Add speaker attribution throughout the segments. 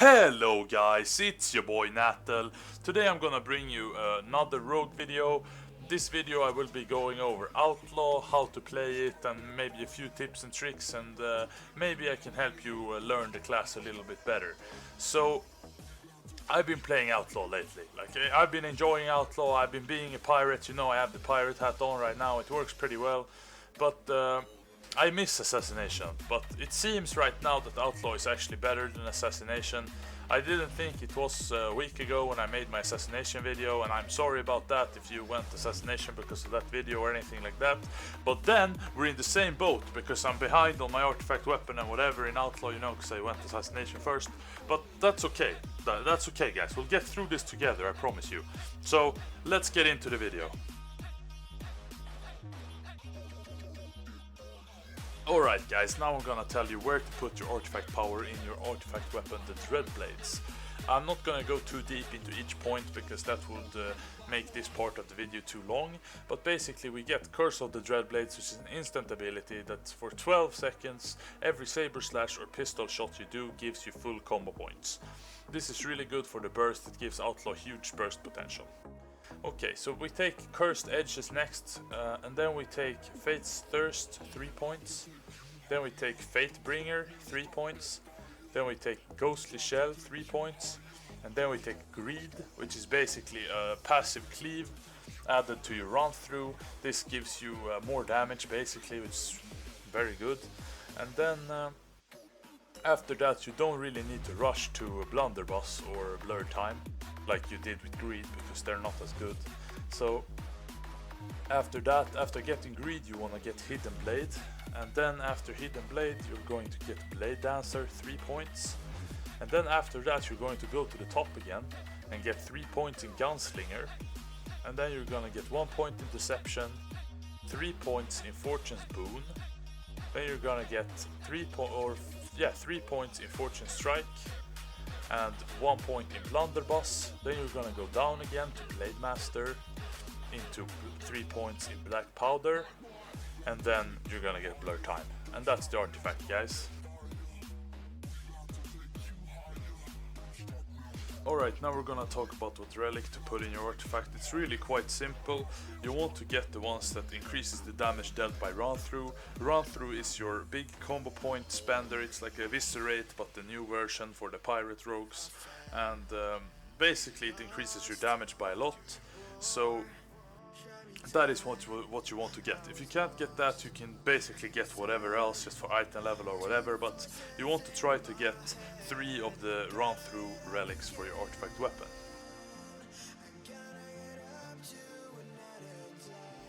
Speaker 1: Hello guys, it's your boy Nattle. Today I'm gonna bring you another rogue video. This video I will be going over Outlaw, how to play it, and maybe a few tips and tricks, and maybe I can help you learn the class a little bit better. So I've been playing Outlaw lately. I've been enjoying Outlaw. I've been being a pirate. You know, I have the pirate hat on right now. It works pretty well, but I miss Assassination. But it seems right now that Outlaw is actually better than Assassination. I didn't think it was a week ago when I made my Assassination video, and I'm sorry about that if you went Assassination because of that video or anything like that. But then we're in the same boat because I'm behind on my artifact weapon and whatever in Outlaw, you know, because I went Assassination first. But that's okay. That's okay, guys. We'll get through this together, I promise you. So let's get into the video. Alright guys, now I'm gonna tell you where to put your artifact power in your artifact weapon, the Dreadblades. I'm not gonna go too deep into each point because that would make this part of the video too long, but basically we get Curse of the Dreadblades, which is an instant ability that for 12 seconds every saber slash or pistol shot you do gives you full combo points. This is really good for the burst. It gives Outlaw huge burst potential. Okay, so we take Cursed Edges next, and then we take Fate's Thirst, 3 points. Then we take Fatebringer, 3 points. Then we take Ghostly Shell, 3 points. And then we take Greed, which is basically a passive cleave added to your run through. This gives you more damage basically, which is very good. And then after that you don't really need to rush to a Blunderbuss or Blur Time like you did with Greed, because they're not as good. So after that, after getting Greed, you want to get Hidden Blade, and then after Hidden Blade you're going to get Blade Dancer, 3 points, and then after that you're going to go to the top again and get 3 points in Gunslinger, and then you're gonna get 1 point in Deception, 3 points in Fortune's Boon, then you're gonna get 3 points in Fortune Strike, and 1 point in Blunderbuss. Then you're gonna go down again to Blade Master, into 3 points in Black Powder, and then you're gonna get Blur Time. And that's the artifact, guys. Alright, now we're gonna talk about what relic to put in your artifact. It's really quite simple. You want to get the ones that increases the damage dealt by run through. Run through is your big combo point spender. It's like a Eviscerate but the new version for the pirate rogues, and basically it increases your damage by a lot. So that is what you want to get. If you can't get that, you can basically get whatever else just for item level or whatever, but you want to try to get 3 of the run through relics for your artifact weapon.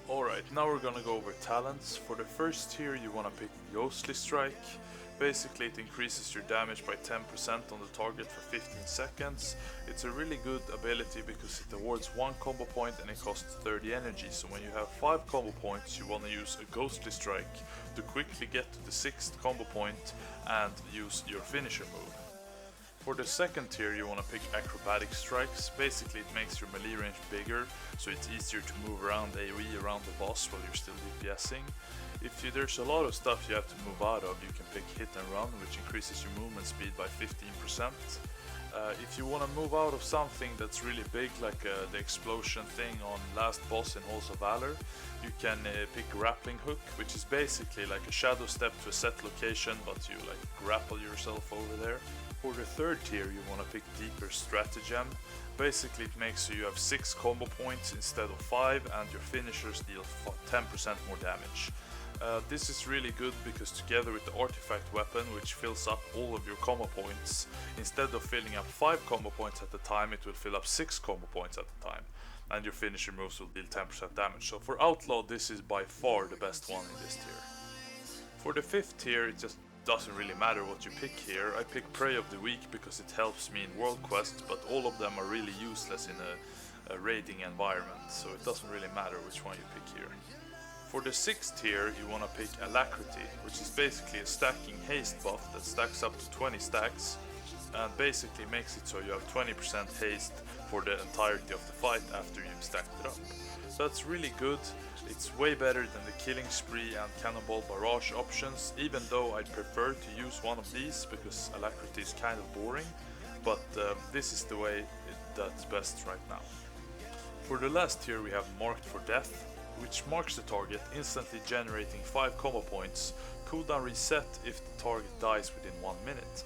Speaker 1: Alright, now we're gonna go over talents. For the first tier you wanna pick Ghostly Strike. Basically it increases your damage by 10% on the target for 15 seconds. It's a really good ability because it awards 1 combo point and it costs 30 energy. So when you have 5 combo points you want to use a Ghostly Strike to quickly get to the 6th combo point and use your finisher move. For the second tier you want to pick Acrobatic Strikes. Basically it makes your melee range bigger, so it's easier to move around AoE around the boss while you're still DPSing. There's a lot of stuff you have to move out of, you can pick Hit and Run, which increases your movement speed by 15%. If you want to move out of something that's really big, like the explosion thing on last boss in Halls of Valor, you can pick Grappling Hook, which is basically like a shadow step to a set location, but you like grapple yourself over there. For the third tier you want to pick Deeper Stratagem. Basically it makes so you have 6 combo points instead of 5, and your finishers deal 10% more damage. This is really good because together with the artifact weapon, which fills up all of your combo points, instead of filling up 5 combo points at a time, it will fill up 6 combo points at a time, and your finisher moves will deal 10% damage. So for Outlaw this is by far the best one in this tier. For the 5th tier it just doesn't really matter what you pick here. I pick Prey of the Weak because it helps me in world quests, but all of them are really useless in a raiding environment, so it doesn't really matter which one you pick here. For the 6th tier you want to pick Alacrity, which is basically a stacking haste buff that stacks up to 20 stacks and basically makes it so you have 20% haste for the entirety of the fight after you've stacked it up. So that's really good. It's way better than the Killing Spree and Cannonball Barrage options, even though I'd prefer to use one of these because Alacrity is kind of boring. but this is the way that's best right now. For the last tier we have Marked for Death, which marks the target, instantly generating 5 combo points, cooldown reset if the target dies within 1 minute.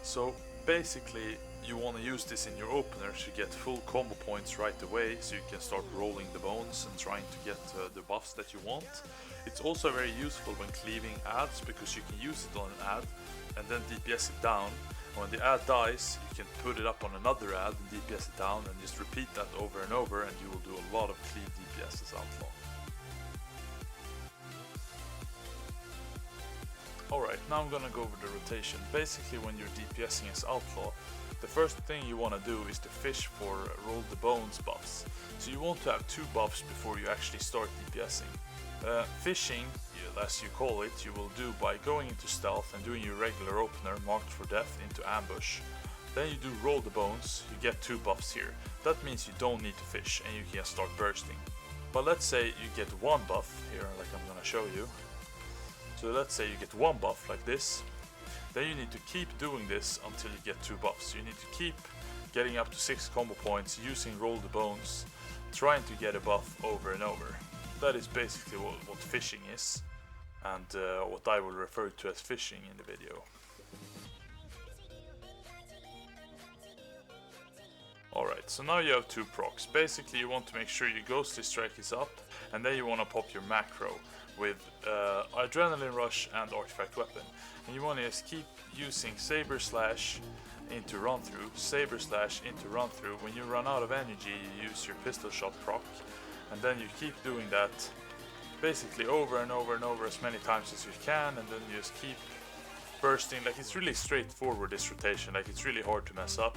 Speaker 1: So basically you want to use this in your opener to get full combo points right away, so you can start rolling the bones and trying to get the buffs that you want. It's also very useful when cleaving adds, because you can use it on an ad and then DPS it down. When the ad dies, you can put it up on another ad and DPS it down, and just repeat that over and over, and you will do a lot of cleave DPS as Outlaw. Alright, now I'm gonna go over the rotation. Basically, when you're DPSing as Outlaw, the first thing you want to do is to fish for roll the bones buffs. So you want to have 2 buffs before you actually start DPSing. Fishing, as you call it, you will do by going into stealth and doing your regular opener, Marked for Death, into ambush. Then you do roll the bones, you get 2 buffs here. That means you don't need to fish and you can start bursting. But let's say you get 1 buff here, like I'm gonna show you. So let's say you get 1 buff like this. Then you need to keep doing this until you get 2 buffs. You need to keep getting up to 6 combo points using roll the bones, trying to get a buff over and over. That is basically what fishing is, and what I will refer to as fishing in the video. Alright, so now you have 2 procs. Basically you want to make sure your Ghostly Strike is up, and then you want to pop your macro with Adrenaline Rush and Artifact Weapon. And you want to just keep using Saber Slash into run through, Saber Slash into run through. When you run out of energy, you use your Pistol Shot proc, and then you keep doing that basically over and over and over as many times as you can, and then you just keep bursting. Like, it's really straightforward, this rotation, like it's really hard to mess up.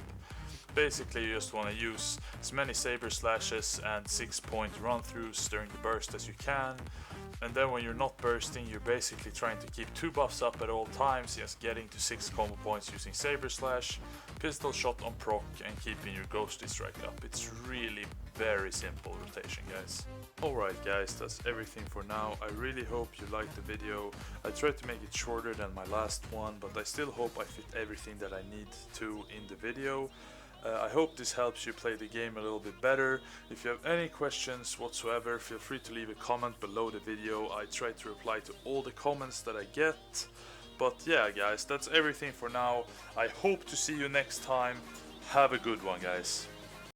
Speaker 1: Basically you just want to use as many Saber Slashes and 6-point run throughs during the burst as you can. And then when you're not bursting, you're basically trying to keep 2 buffs up at all times, just getting to 6 combo points using Saber Slash, Pistol Shot on proc, and keeping your Ghostly Strike up. It's really very simple rotation, guys. Alright guys, that's everything for now. I really hope you liked the video. I tried to make it shorter than my last one, but I still hope I fit everything that I need to in the video. I hope this helps you play the game a little bit better. If you have any questions whatsoever, feel free to leave a comment below the video. I try to reply to all the comments that I get. But yeah guys, that's everything for now. I hope to see you next time. Have a good one, guys.